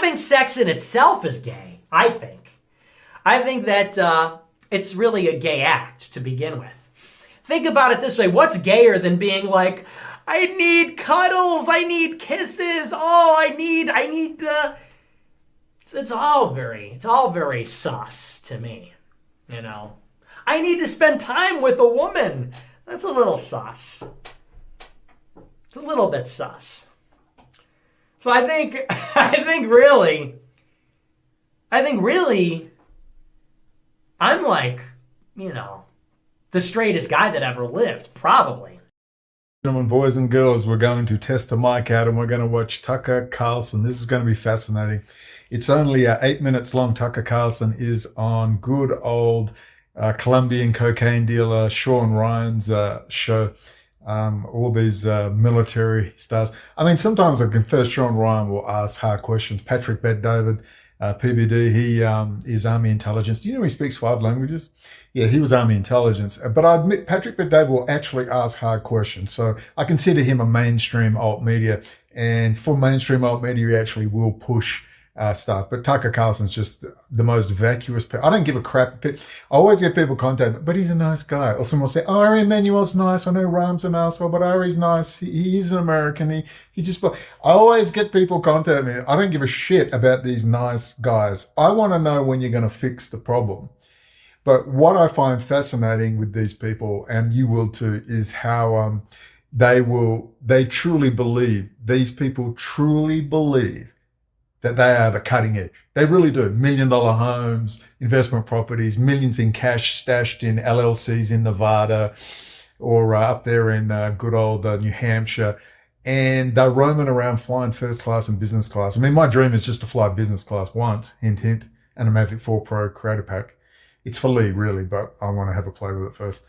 having sex in itself is gay, I think. I think that it's really a gay act to begin with. Think about it this way. What's gayer than being like, I need cuddles, I need kisses, I need the... It's all very sus to me, you know. I need to spend time with a woman. That's a little sus. It's a little bit sus. So I think really, I'm like, you know, the straightest guy that ever lived, probably. Gentlemen, boys and girls, we're going to test the mic out and we're going to watch Tucker Carlson. This is going to be fascinating. It's only 8 minutes long. Tucker Carlson is on good old Colombian cocaine dealer Shawn Ryan's show. All these military stars. I mean, sometimes I confess Shawn Ryan will ask hard questions. Patrick Bet-David, PBD, he is Army intelligence. Do you know he speaks 5 languages? Yeah, he was Army intelligence. But I admit Patrick Bet-David will actually ask hard questions. So I consider him a mainstream alt media. And for mainstream alt media, he actually will push stuff. But Tucker Carlson's just the most vacuous. I don't give a crap. I always get people contact me, but he's a nice guy. Or someone will say, Ari Emanuel's nice. I know Ram's an asshole, but Ari's nice. He's an American. He just, I always get people contact me. I don't give a shit about these nice guys. I want to know when you're going to fix the problem. But what I find fascinating with these people, and you will too, is how they truly believe, these people truly believe that they are the cutting edge. They really do. $1 million homes, investment properties, millions in cash stashed in LLCs in Nevada or up there in good old New Hampshire. And they're roaming around flying first class and business class. I mean, my dream is just to fly business class once, hint, hint, and a Mavic 4 Pro Creator Pack. It's for Lee, really, but I want to have a play with it first.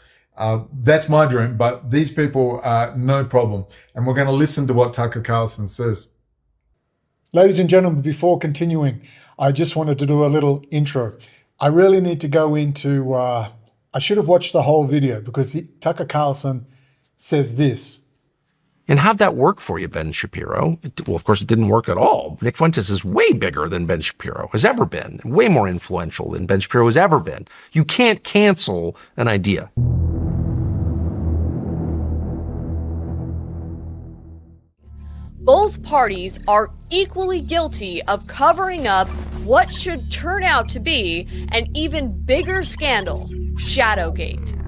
That's my dream, but these people are no problem. And we're going to listen to what Tucker Carlson says. Ladies and gentlemen, before continuing, I just wanted to do a little intro. I really need to go into, I should have watched the whole video because Tucker Carlson says this. And how'd that work for you, Ben Shapiro? Well, of course, it didn't work at all. Nick Fuentes is way bigger than Ben Shapiro has ever been, way more influential than Ben Shapiro has ever been. You can't cancel an idea. Both parties are equally guilty of covering up what should turn out to be an even bigger scandal, Shadowgate.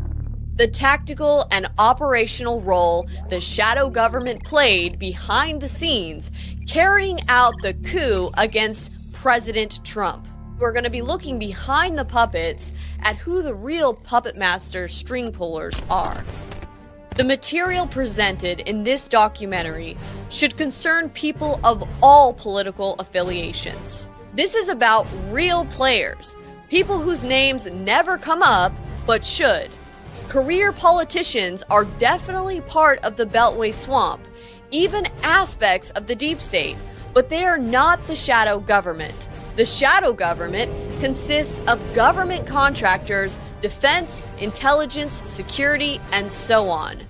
The tactical and operational role the shadow government played behind the scenes, carrying out the coup against President Trump. We're going to be looking behind the puppets at who the real puppet master string pullers are. The material presented in this documentary should concern people of all political affiliations. This is about real players, people whose names never come up, but should. Career politicians are definitely part of the Beltway swamp, even aspects of the deep state, but they are not the shadow government. The shadow government consists of government contractors, defense, intelligence, security, and so on.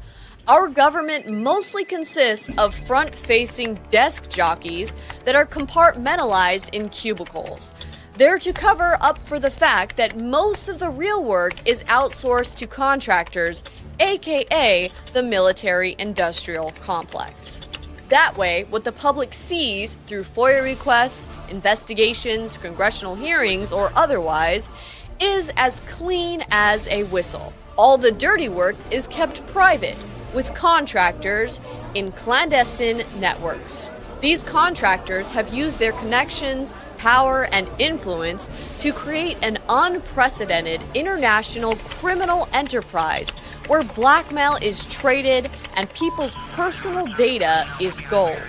Our government mostly consists of front-facing desk jockeys that are compartmentalized in cubicles. They're to cover up for the fact that most of the real work is outsourced to contractors, aka the military-industrial complex. That way, what the public sees through FOIA requests, investigations, congressional hearings, or otherwise, is as clean as a whistle. All the dirty work is kept private, with contractors in clandestine networks. These contractors have used their connections, power, and influence to create an unprecedented international criminal enterprise where blackmail is traded and people's personal data is gold.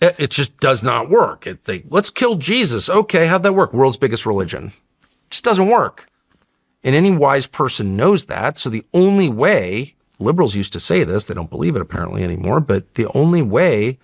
It just does not work. Let's kill Jesus. Okay, how'd that work? World's biggest religion. It just doesn't work. And any wise person knows that. So the only way, liberals used to say this, they don't believe it apparently anymore, but the only way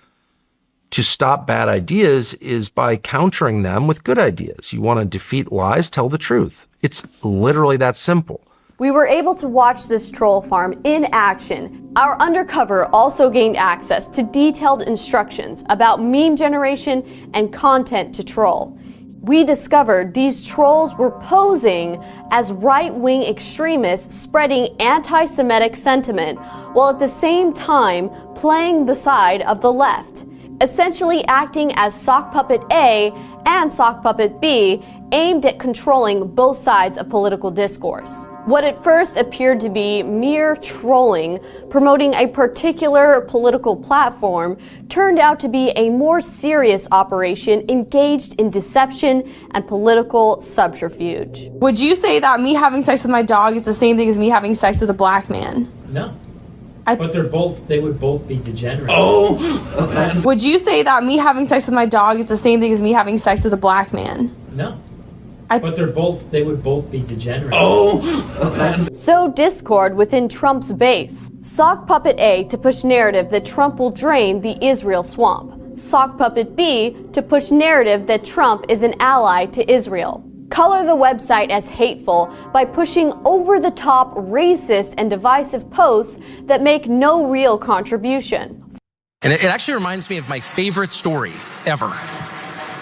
to stop bad ideas is by countering them with good ideas. You want to defeat lies, tell the truth. It's literally that simple. We were able to watch this troll farm in action. Our undercover also gained access to detailed instructions about meme generation and content to troll. We discovered these trolls were posing as right-wing extremists spreading anti-Semitic sentiment, while at the same time playing the side of the left, essentially acting as sock puppet A and sock puppet B, aimed at controlling both sides of political discourse. What at first appeared to be mere trolling, promoting a particular political platform, turned out to be a more serious operation engaged in deception and political subterfuge. Would you say that me having sex with my dog is the same thing as me having sex with a black man? No. But they would both be degenerate. Oh! Would you say that me having sex with my dog is the same thing as me having sex with a black man? No. But they would both be degenerate. Oh! So discord within Trump's base. Sock puppet A to push narrative that Trump will drain the Israel swamp. Sock puppet B to push narrative that Trump is an ally to Israel. Color the website as hateful by pushing over-the-top racist and divisive posts that make no real contribution. And it actually reminds me of my favorite story ever.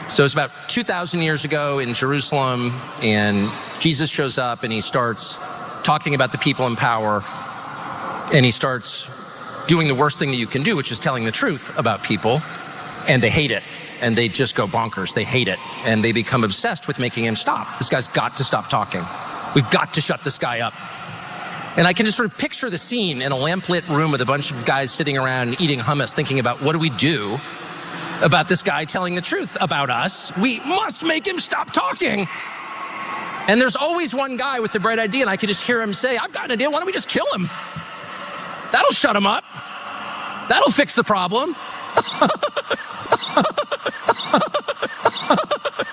So it's about 2,000 years ago in Jerusalem, and Jesus shows up and he starts talking about the people in power, and he starts doing the worst thing that you can do, which is telling the truth about people, and they hate it. And they just go bonkers. They hate it. And they become obsessed with making him stop. This guy's got to stop talking. We've got to shut this guy up. And I can just sort of picture the scene in a lamplit room with a bunch of guys sitting around eating hummus, thinking about what do we do about this guy telling the truth about us? We must make him stop talking. And there's always one guy with the bright idea, and I could just hear him say, I've got an idea. Why don't we just kill him? That'll shut him up. That'll fix the problem.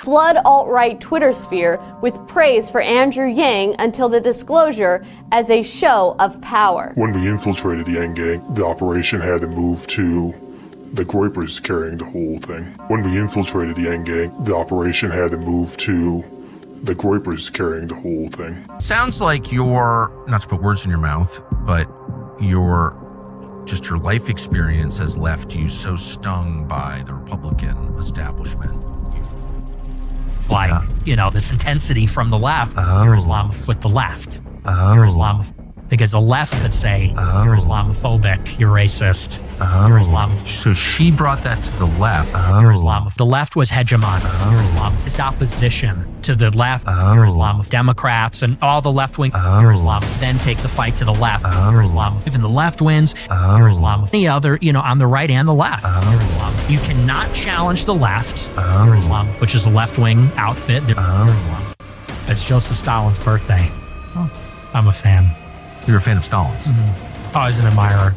Flood alt-right Twitter sphere with praise for Andrew Yang until the disclosure as a show of power. When we infiltrated the Yang Gang, the operation had to move to the Groypers carrying the whole thing. When we infiltrated the Yang Gang, the operation had to move to the Groypers carrying the whole thing. Sounds like your, not to put words in your mouth, but your life experience has left you so stung by the Republican establishment. Like, this intensity from the left, you're Islamophobic with the left. You're Islamophobic. Because the left could say, you're Islamophobic, you're racist, you're Islamophobic. So she brought that to the left. You're Islamophobic. The left was hegemonic. You're Islamophobic. Opposition to the left, you're Islamophobic. Democrats and all the left wing, you're Islamophobic. Then take the fight to the left, you're Islamophobic. If the left wins, you're Islamophobic. The other, on the right and the left, you're Islamophobic. You cannot challenge the left, you're Islamophobic, which is a left wing outfit. You're Islamophobic. It's Joseph Stalin's birthday. Oh, I'm a fan. You're a fan of Stalin's. Mm-hmm. I was an admirer,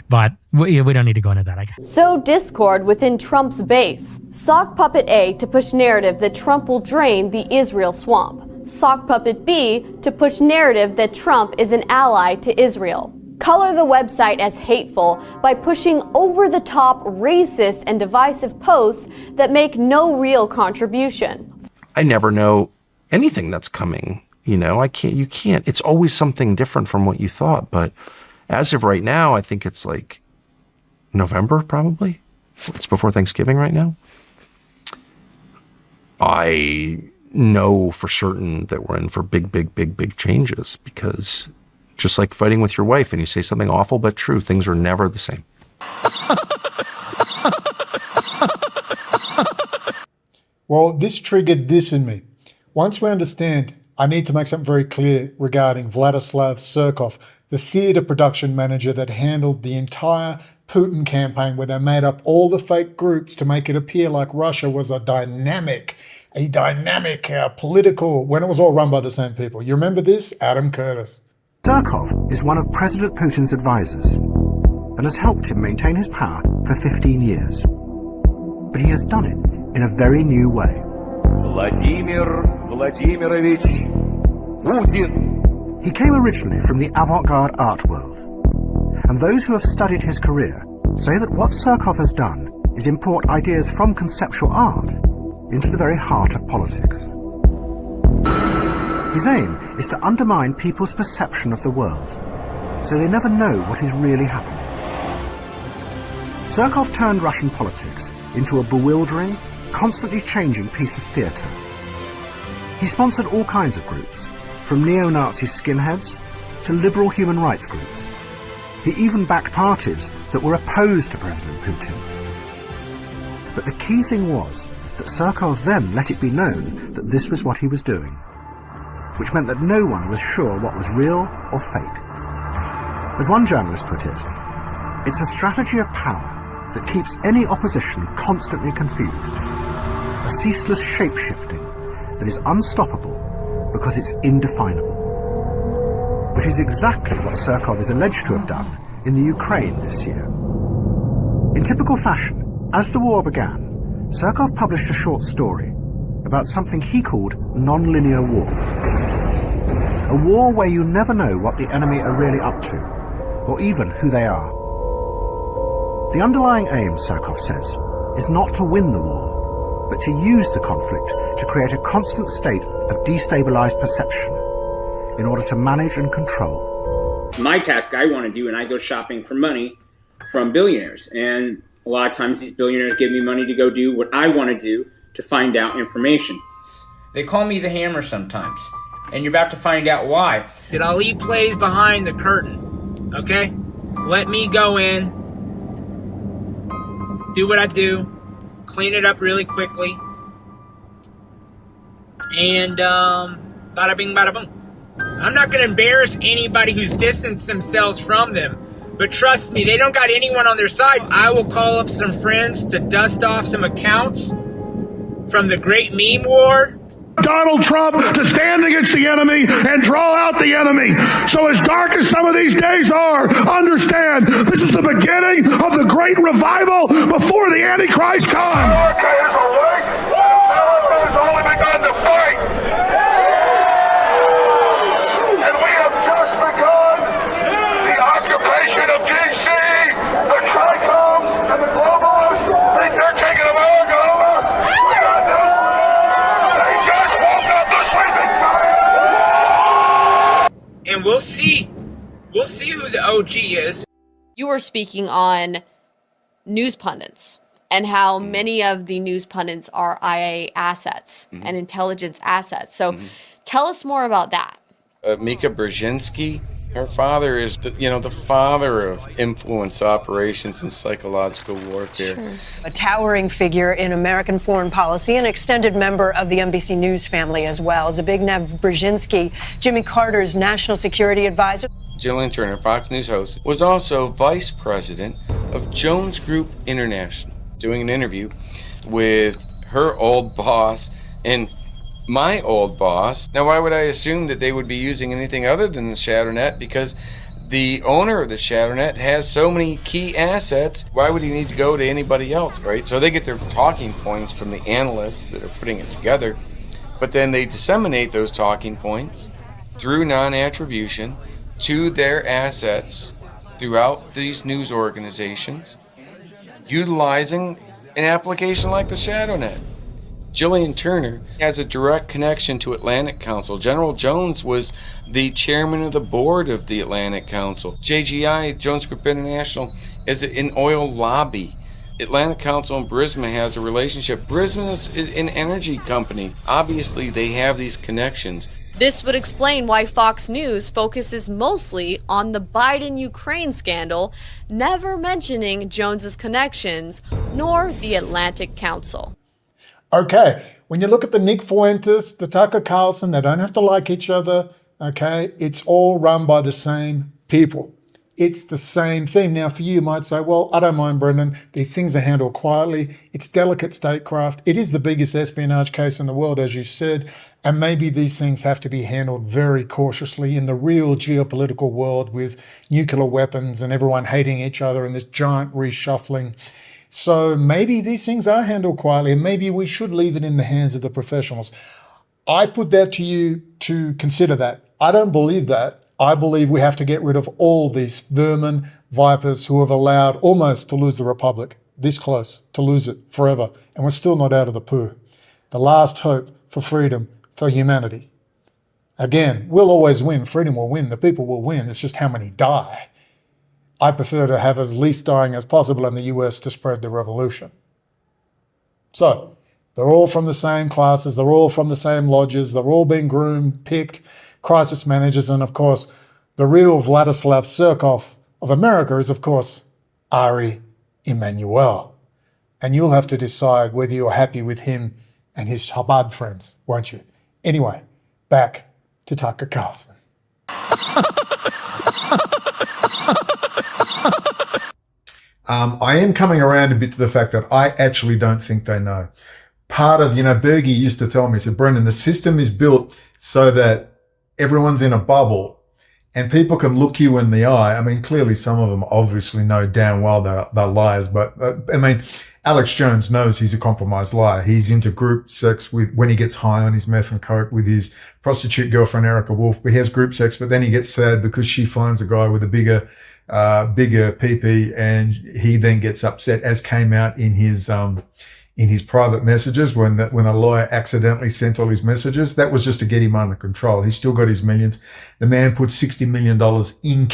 but we don't need to go into that, I guess. So discord within Trump's base. Sock puppet A to push narrative that Trump will drain the Israel swamp. Sock puppet B to push narrative that Trump is an ally to Israel. Color the website as hateful by pushing over-the-top racist and divisive posts that make no real contribution. I never know anything that's coming. You can't, it's always something different from what you thought. But as of right now, I think it's like November, probably. It's before Thanksgiving right now. I know for certain that we're in for big changes, because just like fighting with your wife and you say something awful but true, things are never the same. Well, this triggered this in me. Once we understand, I need to make something very clear regarding Vladislav Surkov, the theater production manager that handled the entire Putin campaign, where they made up all the fake groups to make it appear like Russia was a dynamic political, when it was all run by the same people. You remember this? Adam Curtis. Surkov is one of President Putin's advisors and has helped him maintain his power for 15 years. But he has done it in a very new way. Vladimir Vladimirovich Putin. He came originally from the avant-garde art world, and those who have studied his career say that what Surkov has done is import ideas from conceptual art into the very heart of politics. His aim is to undermine people's perception of the world, so they never know what is really happening. Zherkov turned Russian politics into a bewildering, constantly changing piece of theatre. He sponsored all kinds of groups, from neo-Nazi skinheads to liberal human rights groups. He even backed parties that were opposed to President Putin. But the key thing was that Zherkov then let it be known that this was what he was doing, which meant that no one was sure what was real or fake. As one journalist put it, it's a strategy of power that keeps any opposition constantly confused, a ceaseless shape-shifting that is unstoppable because it's indefinable. Which is exactly what Zherkov is alleged to have done in the Ukraine this year. In typical fashion, as the war began, Zherkov published a short story about something he called nonlinear war. A war where you never know what the enemy are really up to, or even who they are. The underlying aim, Zherkov says, is not to win the war, but to use the conflict to create a constant state of destabilized perception in order to manage and control. My task I want to do, and I go shopping for money from billionaires. And a lot of times these billionaires give me money to go do what I want to do to find out information. They call me the Hammer sometimes, and you're about to find out why. That Ali plays behind the curtain, okay? Let me go in, do what I do, clean it up really quickly, and bada bing, bada boom. I'm not going to embarrass anybody who's distanced themselves from them, but trust me, they don't got anyone on their side. I will call up some friends to dust off some accounts from the great meme war. Donald Trump to stand against the enemy and draw out the enemy. So as dark as some of these days are, understand this is the beginning of the great revival before the Antichrist comes. America is awake. America has only begun to fight. And we have just begun the occupation of D.C. The trichomes and the globalists think they're taking America over. We got this. And we'll see who the OG is. You were speaking on news pundits and how many of the news pundits are IA assets and intelligence assets. So tell us more about that. Mika Brzezinski, her father is the father of influence operations and psychological warfare. Sure. A towering figure in American foreign policy, an extended member of the NBC News family as well. Zbigniew Brzezinski, Jimmy Carter's national security advisor. Jillian Turner, Fox News host, was also vice president of Jones Group International, doing an interview with her old boss and my old boss. Now, why would I assume that they would be using anything other than the Shadownet? Because the owner of the Shadownet has so many key assets. Why would he need to go to anybody else, right? So they get their talking points from the analysts that are putting it together, but then they disseminate those talking points through non-attribution to their assets throughout these news organizations, utilizing an application like the Shadownet. Jillian Turner has a direct connection to Atlantic Council. General Jones was the chairman of the board of the Atlantic Council. JGI, Jones Group International, is an oil lobby. Atlantic Council and Burisma has a relationship. Burisma is an energy company. Obviously, they have these connections. This would explain why Fox News focuses mostly on the Biden-Ukraine scandal, never mentioning Jones's connections, nor the Atlantic Council. Okay, when you look at the Nick Fuentes, the Tucker Carlson, they don't have to like each other, okay? It's all run by the same people. It's the same thing. Now, for you might say, well, I don't mind, Brendan. These things are handled quietly. It's delicate statecraft. It is the biggest espionage case in the world, as you said, and maybe these things have to be handled very cautiously in the real geopolitical world with nuclear weapons and everyone hating each other and this giant reshuffling. So maybe these things are handled quietly and maybe we should leave it in the hands of the professionals. I put that to you to consider that. I don't believe that. I believe we have to get rid of all these vermin, vipers who have allowed almost to lose the Republic, this close to lose it forever. And we're still not out of the poo. The last hope for freedom, for humanity. Again, we'll always win. Freedom will win. The people will win. It's just how many die. I prefer to have as least dying as possible in the US to spread the revolution. So, they're all from the same classes. They're all from the same lodges. They're all being groomed, picked, crisis managers. And of course, the real Vladislav Surkov of America is, of course, Ari Emanuel. And you'll have to decide whether you're happy with him and his Chabad friends, won't you? Anyway, back to Tucker Carlson. I am coming around a bit to the fact that I actually don't think they know. Part of, Bergie used to tell me, he said, Brendan, the system is built so that everyone's in a bubble and people can look you in the eye. I mean, clearly some of them obviously know damn well they're liars, but Alex Jones knows he's a compromised liar. He's into group sex when he gets high on his meth and coke with his prostitute girlfriend, Erica Wolf. But he has group sex, but then he gets sad because she finds a guy with a bigger PP, and he then gets upset, as came out in his private messages when a lawyer accidentally sent all his messages. That was just to get him under control. He's still got his millions. The man put $60 million in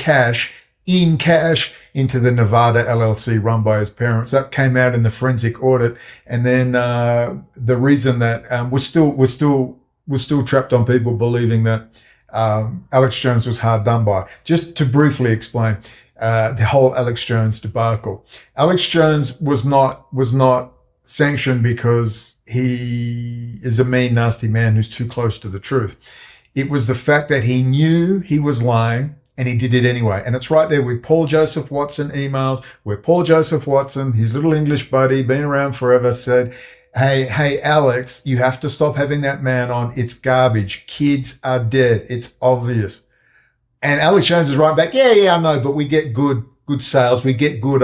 cash into the Nevada LLC run by his parents. That came out in the forensic audit. And then, the reason that, we're still trapped on people believing that, Alex Jones was hard done by. Just to briefly explain, the whole Alex Jones debacle. Alex Jones was not sanctioned because he is a mean, nasty man who's too close to the truth. It was the fact that he knew he was lying and he did it anyway. And it's right there with Paul Joseph Watson emails, where Paul Joseph Watson, his little English buddy, been around forever, said, Hey, Alex, you have to stop having that man on. It's garbage. Kids are dead. It's obvious. And Alex Jones is right back. Yeah, I know, but we get good sales. We get good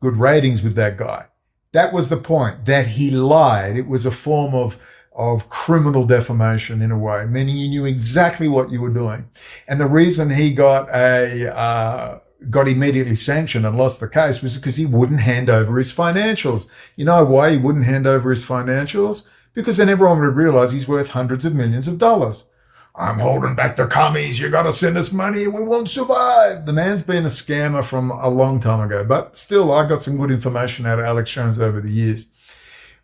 ratings with that guy. That was the point, that he lied. It was a form of criminal defamation in a way, meaning you knew exactly what you were doing. And the reason he got immediately sanctioned and lost the case was because he wouldn't hand over his financials. You know why he wouldn't hand over his financials? Because then everyone would realize he's worth hundreds of millions of dollars. I'm holding back the commies. You got to send us money. We won't survive. The man's been a scammer from a long time ago, but still, I got some good information out of Alex Jones over the years.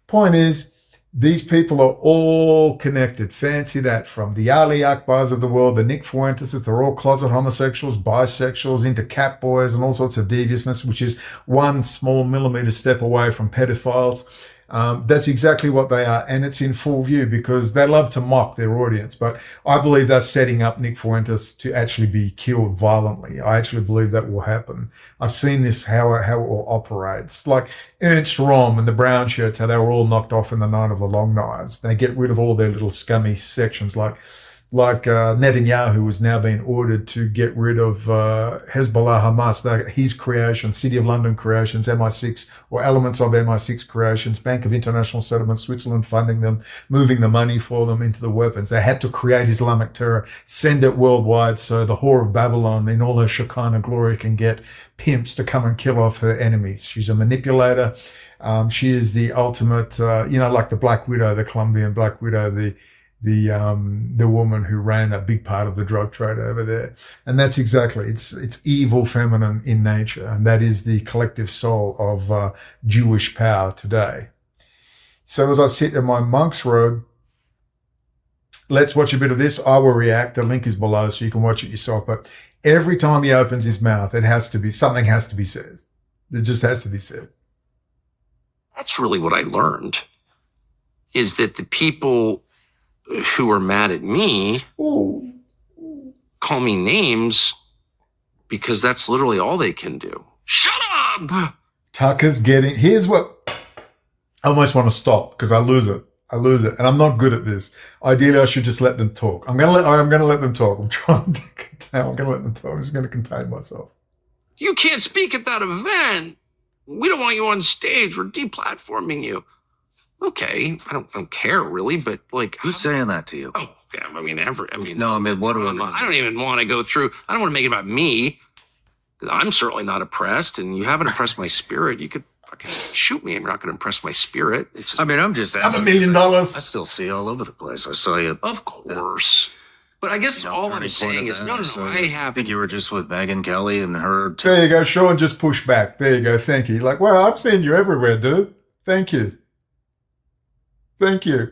Point is, these people are all connected. Fancy that. From the Ali Akbars of the world, the Nick Fuenteses, they're all closet homosexuals, bisexuals, into cat boys and all sorts of deviousness, which is one small millimeter step away from pedophiles. That's exactly what they are, and it's in full view because they love to mock their audience. But I believe they're setting up Nick Fuentes to actually be killed violently. I actually believe that will happen. I've seen this, how it will operate. It's like Ernst Röhm and the brown shirts, how they were all knocked off in the Night of the Long Knives. They get rid of all their little scummy sections like Netanyahu has now been ordered to get rid of Hezbollah, Hamas, his creations, City of London creations, MI6 or elements of MI6 creations, Bank of International Settlements, Switzerland funding them, moving the money for them into the weapons. They had to create Islamic terror, send it worldwide so the whore of Babylon in all her Shekinah glory can get pimps to come and kill off her enemies. She's a manipulator. She is the ultimate, like the Black Widow, the Colombian Black Widow, the woman who ran a big part of the drug trade over there. And that's exactly, it's evil feminine in nature. And that is the collective soul of Jewish power today. So as I sit in my monk's robe, let's watch a bit of this. I will react. The link is below so you can watch it yourself. But every time he opens his mouth, something has to be said. It just has to be said. That's really what I learned, is that the people who are mad at me call me names because that's literally all they can do. Shut up! Tucker's here's what, I almost want to stop because I lose it. And I'm not good at this. Ideally, I should just let them talk. I'm going to let them talk. I'm trying to contain, I'm going to let them talk. I'm just going to contain myself. You can't speak at that event. We don't want you on stage. We're deplatforming you. Okay, I don't care really, but who's saying that to you? Oh, yeah, what do I don't even want to go through. I don't want to make it about me. I'm certainly not oppressed, and you haven't oppressed my spirit. You could fucking shoot me, and you're not going to impress my spirit. I'm just asking. I'm $1 million. I still see you all over the place. I saw you. Of course. But I guess all I'm saying is, no, I think you were just with Megyn Kelly and her. There you go. Shawn just pushed back. There you go. Thank you. Like, well, I've seen you everywhere, dude. Thank you. Thank you.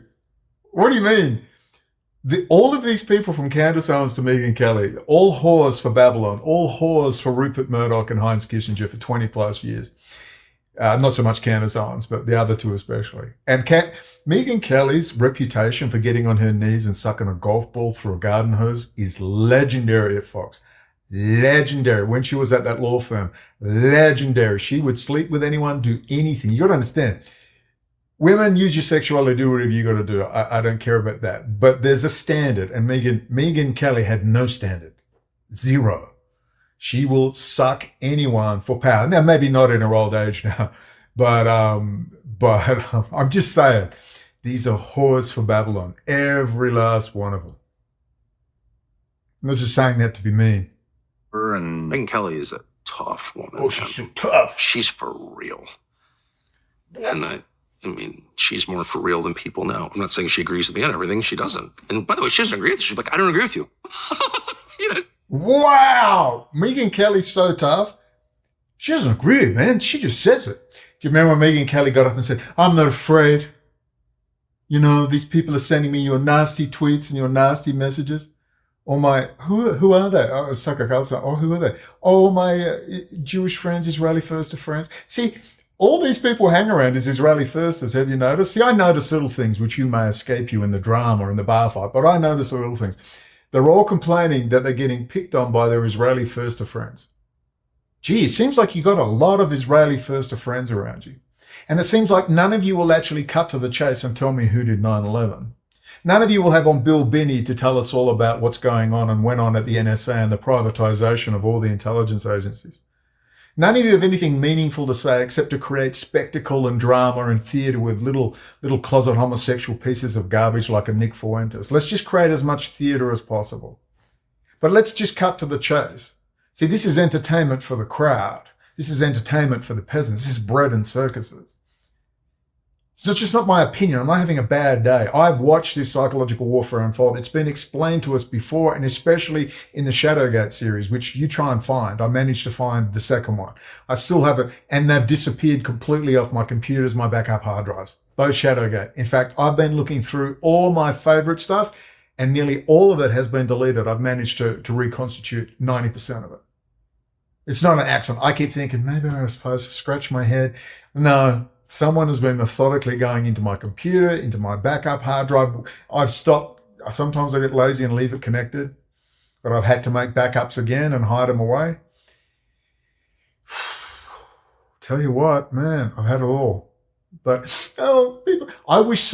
What do you mean? All of these people from Candace Owens to Megyn Kelly, all whores for Babylon, all whores for Rupert Murdoch and Heinz Kissinger for 20 plus years. Not so much Candace Owens, but the other two especially. And Megyn Kelly's reputation for getting on her knees and sucking a golf ball through a garden hose is legendary at Fox. Legendary. When she was at that law firm, legendary. She would sleep with anyone, do anything. You got to understand. Women, use your sexuality, do whatever you got to do. I don't care about that. But there's a standard, and Megyn Kelly had no standard. Zero. She will suck anyone for power. Now, maybe not in her old age now, but I'm just saying, these are whores for Babylon. Every last one of them. I'm not just saying that to be mean. Her and Megyn Kelly is a tough woman. Oh, she's so tough. She's for real. And I mean, she's more for real than people know. I'm not saying she agrees with me on everything. She doesn't. And by the way, she doesn't agree with it. She's like, I don't agree with you. You know. Wow. Megyn Kelly's so tough. She doesn't agree, man. She just says it. Do you remember when Megyn Kelly got up and said, I'm not afraid. You know, these people are sending me your nasty tweets and your nasty messages. Oh, my, who are they? Oh, it's Tucker Carlson. Oh, who are they? Oh, my Jewish friends, Israeli Firster Friends. See, all these people hang around as Israeli Firsters. Have you noticed? See, I notice little things which you may escape you in the drama or in the bar fight, but I notice the little things. They're all complaining that they're getting picked on by their Israeli Firster friends. Gee, it seems like you got a lot of Israeli Firster friends around you. And it seems like none of you will actually cut to the chase and tell me who did 9/11. None of you will have on Bill Binney to tell us all about what's going on and went on at the NSA and the privatization of all the intelligence agencies. None of you have anything meaningful to say except to create spectacle and drama and theatre with little closet homosexual pieces of garbage like a Nick Fuentes. Let's just create as much theatre as possible. But let's just cut to the chase. See, this is entertainment for the crowd. This is entertainment for the peasants. This is bread and circuses. It's just not my opinion. I'm not having a bad day. I've watched this psychological warfare unfold. It's been explained to us before, and especially in the Shadowgate series, which you try and find. I managed to find the second one. I still have it, and they've disappeared completely off my computers, my backup hard drives, both Shadowgate. In fact, I've been looking through all my favorite stuff, and nearly all of it has been deleted. I've managed to reconstitute 90% of it. It's not an accident. I keep thinking, maybe I was supposed to scratch my head. No. Someone has been methodically going into my computer, into my backup hard drive. I've stopped. Sometimes I get lazy and leave it connected, but I've had to make backups again and hide them away. Tell you what, man, I've had it all. But people, I wish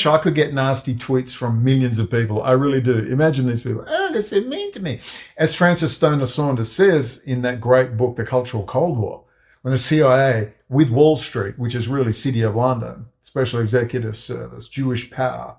I could get nasty tweets from millions of people. I really do. Imagine these people. Oh, they're so mean to me. As Francis Stoner Saunders says in that great book, The Cultural Cold War, when the CIA, with Wall Street, which is really City of London, Special Executive Service, Jewish Power,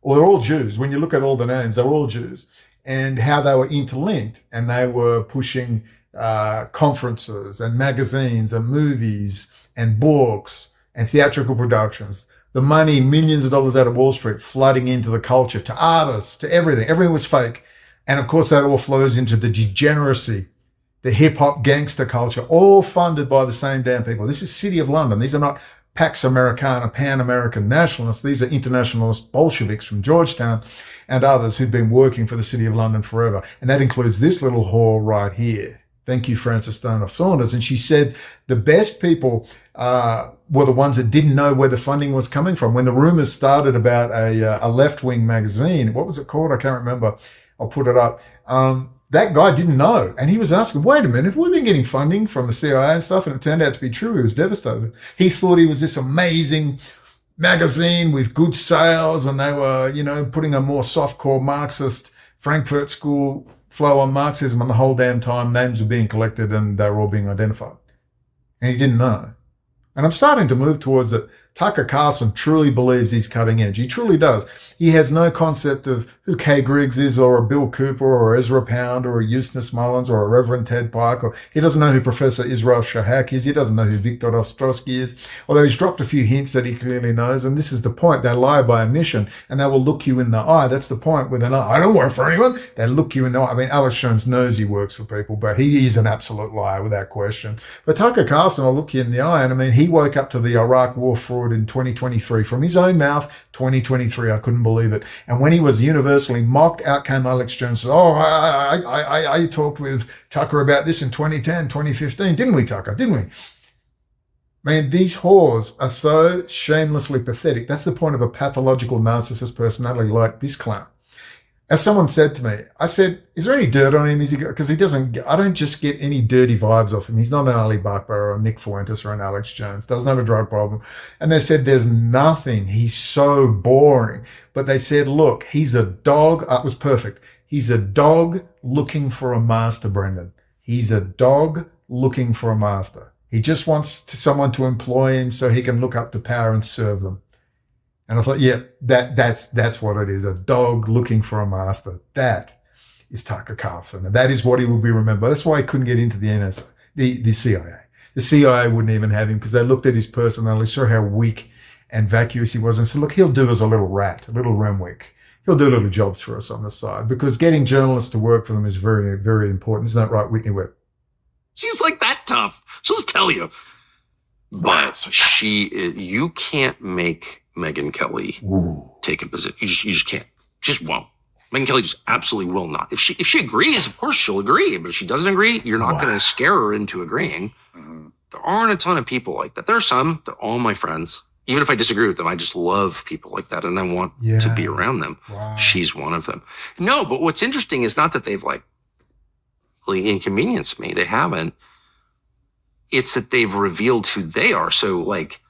well, they're all Jews. When you look at all the names, they're all Jews. And how they were interlinked, and they were pushing conferences and magazines and movies and books and theatrical productions. The money, millions of dollars out of Wall Street flooding into the culture, to artists, to everything. Everything was fake. And of course, that all flows into the degeneracy, the hip-hop gangster culture, all funded by the same damn people. This is City of London. These are not Pax Americana, Pan-American nationalists. These are internationalist Bolsheviks from Georgetown and others who've been working for the City of London forever. And that includes this little whore right here. Thank you, Frances Stoner Saunders. And she said the best people were the ones that didn't know where the funding was coming from. When the rumors started about a left-wing magazine, what was it called? I can't remember. I'll put it up. That guy didn't know. And he was asking, wait a minute, have we been getting funding from the CIA and stuff? And it turned out to be true. He was devastated. He thought he was this amazing magazine with good sales, and they were, putting a more soft-core Marxist Frankfurt School flow on Marxism, and the whole damn time names were being collected and they were all being identified. And he didn't know. And I'm starting to move towards that Tucker Carlson truly believes he's cutting edge. He truly does. He has no concept of who Kay Griggs is or a Bill Cooper or Ezra Pound or a Eustace Mullins or a Reverend Ted Pike. Or he doesn't know who Professor Israel Shahak is. He doesn't know who Viktor Ostrowski is, although he's dropped a few hints that he clearly knows. And this is the point. They lie by omission and they will look you in the eye. That's the point where they're not, I don't work for anyone. They look you in the eye. I mean, Alex Jones knows he works for people, but he is an absolute liar without question. But Tucker Carlson will look you in the eye. And I mean, he woke up to the Iraq war fraud in 2023 from his own mouth. 2023, I couldn't believe it. And when he was universally mocked, out came Alex Jones. Oh, I talked with Tucker about this in 2010, 2015. Didn't we, Tucker? Didn't we? Man, these whores are so shamelessly pathetic. That's the point of a pathological narcissist personality like this clown. As someone said to me, I said, is there any dirt on him? Because he doesn't, I don't just get any dirty vibes off him. He's not an Ali Bakbar or a Nick Fuentes or an Alex Jones. Doesn't have a drug problem. And they said, there's nothing. He's so boring. But they said, look, he's a dog. It was perfect. He's a dog looking for a master, Brendan. He's a dog looking for a master. He just wants someone to employ him so he can look up to power and serve them. And I thought, yeah, that's what it is. A dog looking for a master. That is Tucker Carlson. And that is what he will be remembered. That's why he couldn't get into the NSA, the CIA. The CIA wouldn't even have him because they looked at his personality, saw how weak and vacuous he was, and said, look, he'll do as a little rat, a little Renwick. He'll do little jobs for us on the side because getting journalists to work for them is very, very important. Isn't that right, Whitney Webb? She's like that tough. She'll just tell you. But you can't make Megyn Kelly take a position. You just can't. Just won't. Megyn Kelly just absolutely will not. If she agrees, of course she'll agree. But if she doesn't agree, you're not going to scare her into agreeing. There aren't a ton of people like that. There are some. They're all my friends. Even if I disagree with them, I just love people like that and I want to be around them. Wow. She's one of them. No, but what's interesting is not that they've like really inconvenienced me. They haven't. It's that they've revealed who they are. So like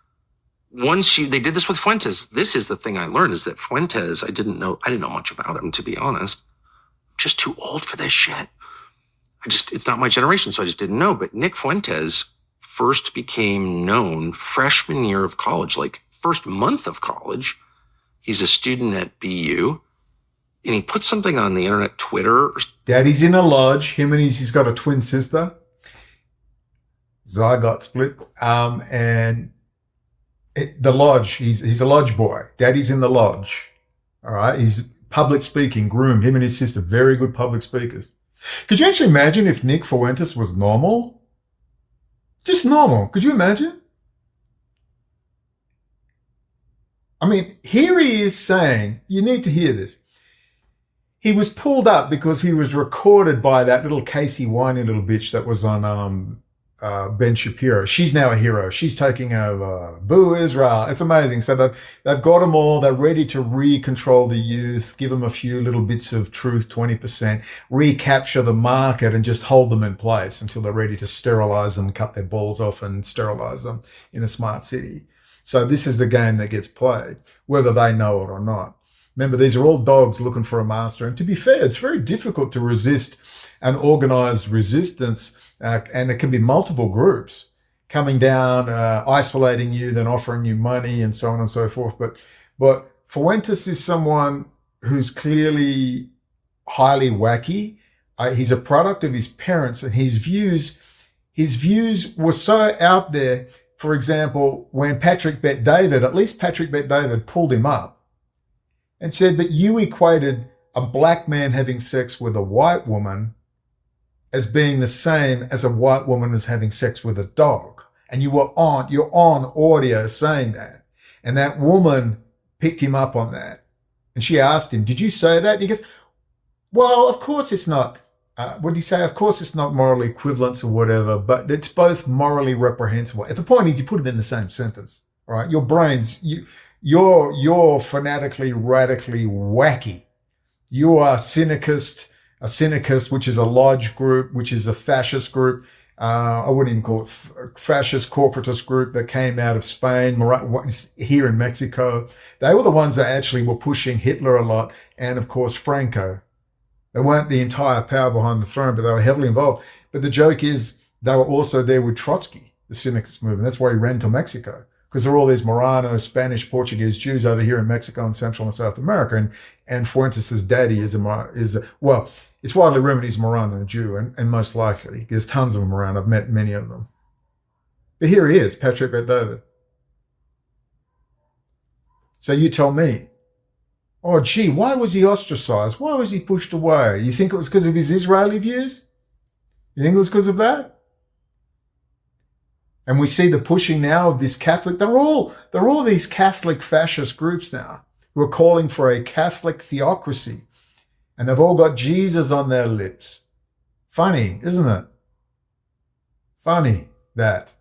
they did this with Fuentes. This is the thing I learned is that Fuentes, I didn't know much about him, to be honest. Just too old for this shit. It's not my generation, so I just didn't know. But Nick Fuentes first became known freshman year of college, like first month of college. He's a student at BU. And he put something on the internet, Twitter. Daddy's in a lodge. He's got a twin sister. Zygote split. The lodge, he's a lodge boy. Daddy's in the lodge. All right. He's public speaking, groomed. Him and his sister, very good public speakers. Could you actually imagine if Nick Fuentes was normal? Just normal. Could you imagine? I mean, here he is saying, you need to hear this. He was pulled up because he was recorded by that little Casey whiny little bitch that was on Ben Shapiro. She's now a hero. She's taking over. Boo Israel. It's amazing. So they've got them all. They're ready to re-control the youth, give them a few little bits of truth, 20%, recapture the market and just hold them in place until they're ready to sterilize them, cut their balls off and sterilize them in a smart city. So this is the game that gets played, whether they know it or not. Remember, these are all dogs looking for a master. And to be fair, it's very difficult to resist an organized resistance. And it can be multiple groups coming down, isolating you, then offering you money and so on and so forth. But Fuentes is someone who's clearly highly wacky. He's a product of his parents and his views were so out there. For example, when Patrick Bet-David, at least Patrick Bet-David pulled him up and said, but you equated a black man having sex with a white woman as being the same as a white woman as having sex with a dog. And you're on audio saying that. And that woman picked him up on that. And she asked him, did you say that? And he goes, well, of course it's not. What did he say? Of course it's not morally equivalence or whatever, but it's both morally reprehensible. At the point is, you put it in the same sentence, all right? Your brains, you're fanatically, radically wacky. You are a cynicist, which is a lodge group, which is a fascist group. I wouldn't even call it fascist corporatist group that came out of Spain, here in Mexico. They were the ones that actually were pushing Hitler a lot. And of course, Franco. They weren't the entire power behind the throne, but they were heavily involved. But the joke is they were also there with Trotsky, the cynicist movement. That's why he ran to Mexico. because there are all these Marano, Spanish, Portuguese Jews over here in Mexico and Central and South America. And Fuentes' daddy is well, it's widely rumored he's a Marano Jew, and most likely. There's tons of them around. I've met many of them. But here he is, Patrick Bet David. So you tell me, oh, gee, why was he ostracized? Why was he pushed away? You think it was because of his Israeli views? You think it was because of that? And we see the pushing now of this Catholic, they're all these Catholic fascist groups now who are calling for a Catholic theocracy. And they've all got Jesus on their lips. Funny, isn't it? Funny, that.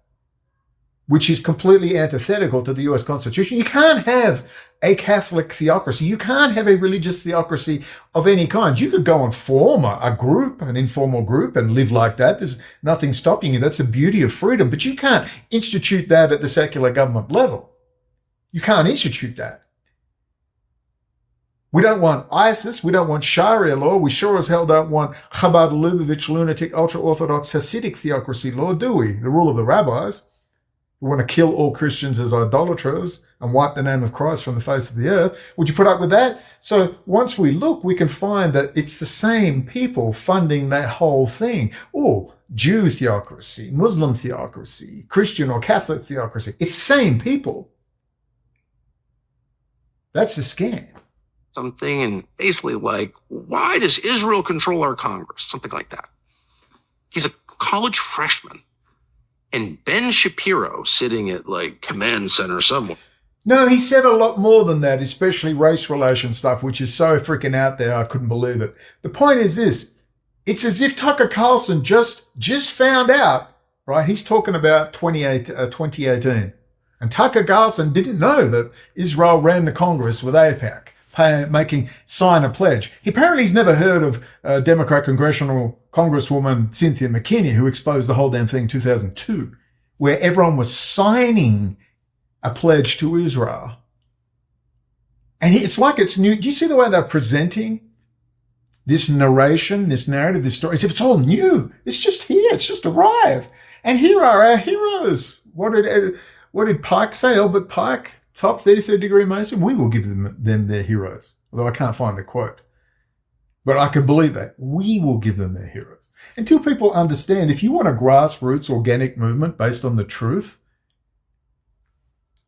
Which is completely antithetical to the US Constitution. You can't have a Catholic theocracy. You can't have a religious theocracy of any kind. You could go and form a group, an informal group, and live like that. There's nothing stopping you. That's the beauty of freedom. But you can't institute that at the secular government level. You can't institute that. We don't want ISIS. We don't want Sharia law. We sure as hell don't want Chabad Lubavitch lunatic ultra-Orthodox Hasidic theocracy law, do we? The rule of the rabbis. We want to kill all Christians as idolaters and wipe the name of Christ from the face of the earth. Would you put up with that? So once we look, we can find that it's the same people funding that whole thing. Oh, Jew theocracy, Muslim theocracy, Christian or Catholic theocracy. It's the same people. That's the scam. Something and basically like, why does Israel control our Congress? Something like that. He's a college freshman. And Ben Shapiro sitting at like command center somewhere. No, he said a lot more than that, especially race relation stuff, which is so freaking out there. I couldn't believe it. The point is this. It's as if Tucker Carlson just found out, right? He's talking about 2018. And Tucker Carlson didn't know that Israel ran the Congress with AIPAC, sign a pledge. Apparently he's never heard of Democrat congressional Congresswoman Cynthia McKinney, who exposed the whole damn thing in 2002, where everyone was signing a pledge to Israel. And it's like it's new. Do you see the way they're presenting this narration, this narrative, this story? As if it's all new. It's just here. It's just arrived. And here are our heroes. What did Pike say? Albert Pike, top 33rd degree Mason? We will give them their heroes. Although I can't find the quote. But I can believe that. We will give them their heroes. Until people understand, if you want a grassroots organic movement based on the truth,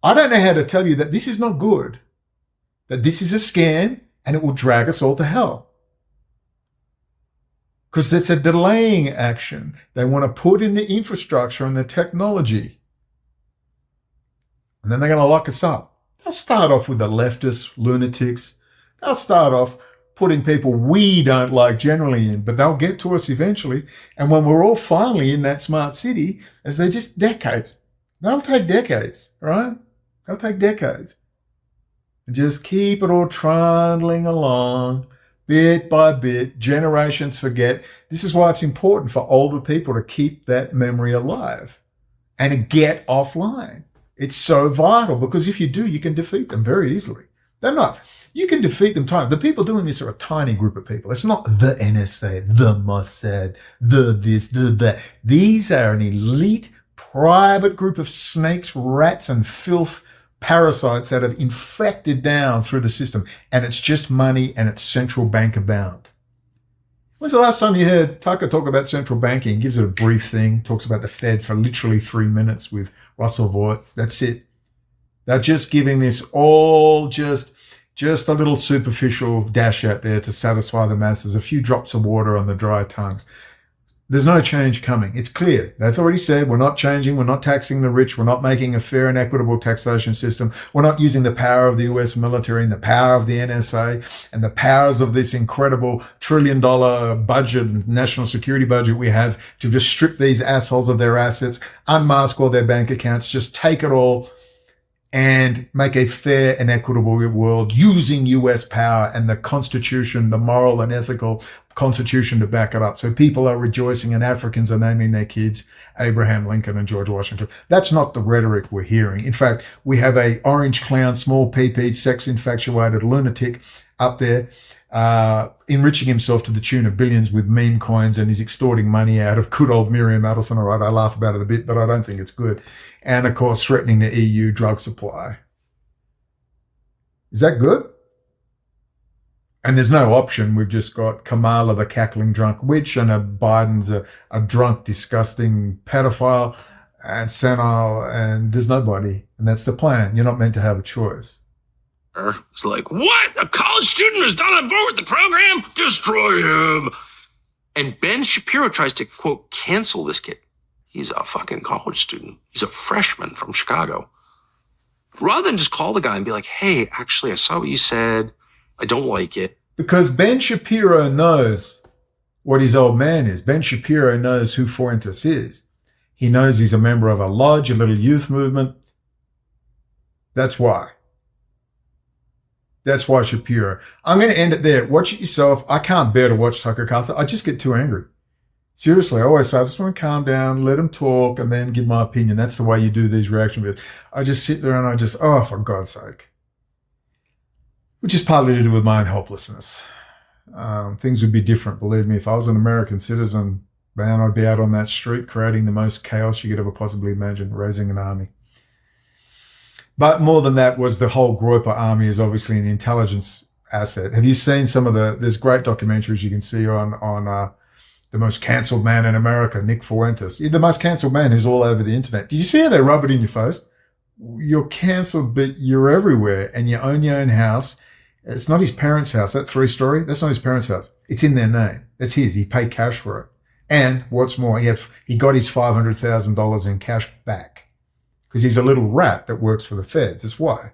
I don't know how to tell you that this is not good, that this is a scam and it will drag us all to hell. Because it's a delaying action. They want to put in the infrastructure and the technology. And then they're going to lock us up. They'll start off with the leftist lunatics. They'll start off putting people we don't like generally in, but they'll get to us eventually. And when we're all finally in that smart city, as they're just decades, they'll take decades, right? They'll take decades. And just keep it all trundling along, bit by bit, generations forget. This is why it's important for older people to keep that memory alive and to get offline. It's so vital because if you do, you can defeat them very easily. They're not. You can defeat them tiny. The people doing this are a tiny group of people. It's not the NSA, the Mossad, the this, the that. These are an elite, private group of snakes, rats, and filth parasites that have infected down through the system. And it's just money and it's central banker bound. When's the last time you heard Tucker talk about central banking? Gives it a brief thing, talks about the Fed for literally 3 minutes with Russell Voigt. That's it. They're just giving this all just a little superficial dash out there to satisfy the masses, a few drops of water on the dry tongues. There's no change coming. It's clear. They've already said we're not changing. We're not taxing the rich. We're not making a fair and equitable taxation system. We're not using the power of the US military and the power of the NSA and the powers of this incredible $1 trillion budget and national security budget we have to just strip these assholes of their assets, unmask all their bank accounts, just take it all and make a fair and equitable world using US power and the Constitution, the moral and ethical Constitution to back it up. So people are rejoicing and Africans are naming their kids Abraham Lincoln and George Washington. That's not the rhetoric we're hearing. In fact, we have a orange clown, small PP, sex infatuated lunatic up there enriching himself to the tune of billions with meme coins, and he's extorting money out of good old Miriam Adelson. All right, I laugh about it a bit, but I don't think it's good. And, of course, threatening the EU drug supply. Is that good? And there's no option. We've just got Kamala, the cackling drunk witch, and Biden's a drunk, disgusting pedophile and senile, and there's nobody. And that's the plan. You're not meant to have a choice. It's like, what? A college student who's not on board with the program? Destroy him. And Ben Shapiro tries to, quote, cancel this kid. He's a fucking college student. He's a freshman from Chicago. Rather than just call the guy and be like, hey, actually, I saw what you said. I don't like it. Because Ben Shapiro knows what his old man is. Ben Shapiro knows who Fuentes is. He knows he's a member of a lodge, a little youth movement. That's why. That's why Shapiro. I'm going to end it there. Watch it yourself. I can't bear to watch Tucker Carlson. I just get too angry. Seriously, I always say, I just want to calm down, let him talk, and then give my opinion. That's the way you do these reaction videos. I just sit there and I just, oh, for God's sake. Which is partly to do with my own helplessness. Things would be different, believe me. If I was an American citizen, man, I'd be out on that street creating the most chaos you could ever possibly imagine, raising an army. But more than that was the whole Groyper army is obviously an intelligence asset. Have you seen some of there's great documentaries you can see on the most cancelled man in America, Nick Fuentes, the most cancelled man who's all over the internet. Did you see how they rub it in your face? You're cancelled, but you're everywhere and you own your own house. It's not his parents' house. That 3-story, that's not his parents' house. It's in their name. It's his. He paid cash for it. And what's more, he got his $500,000 in cash back because he's a little rat that works for the feds. That's why.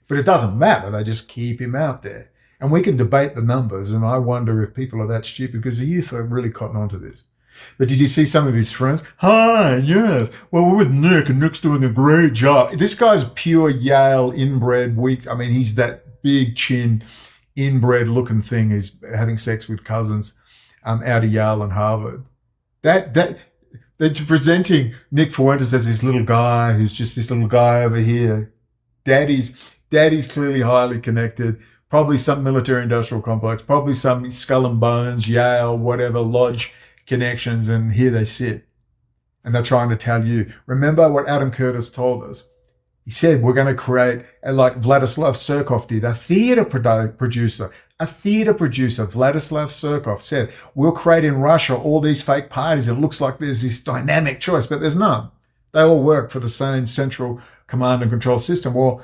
But it doesn't matter. They just keep him out there. And we can debate the numbers, and I wonder if people are that stupid because the youth are really cotton onto this. But did you see some of his friends? Hi, yes. Well, we're with Nick, and Nick's doing a great job. This guy's pure Yale inbred, weak. I mean, he's that big chin, inbred looking thing. He's having sex with cousins out of Yale and Harvard. They're presenting Nick Fuentes as this little guy who's just this little guy over here. Daddy's clearly highly connected. Probably some military industrial complex, probably some skull and bones, Yale, whatever, lodge connections, and here they sit. And they're trying to tell you, remember what Adam Curtis told us? He said, we're going to create, like Vladislav Surkov did, a theater producer, Vladislav Surkov said, we'll create in Russia all these fake parties. It looks like there's this dynamic choice, but there's none. They all work for the same central command and control system. Well,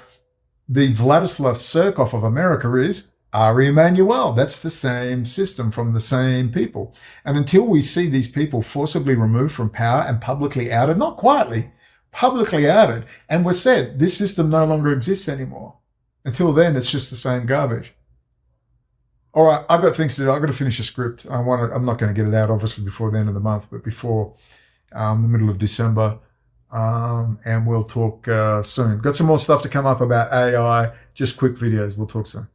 the Vladislav Surkov of America is Ari Emanuel. That's the same system from the same people. And until we see these people forcibly removed from power and publicly outed, not quietly, publicly outed, and we're said this system no longer exists anymore. Until then, it's just the same garbage. All right, I've got things to do. I've got to finish a script. I'm not going to get it out, obviously, before the end of the month, but before the middle of December. And we'll talk soon. Got some more stuff to come up about AI, just quick videos. We'll talk soon.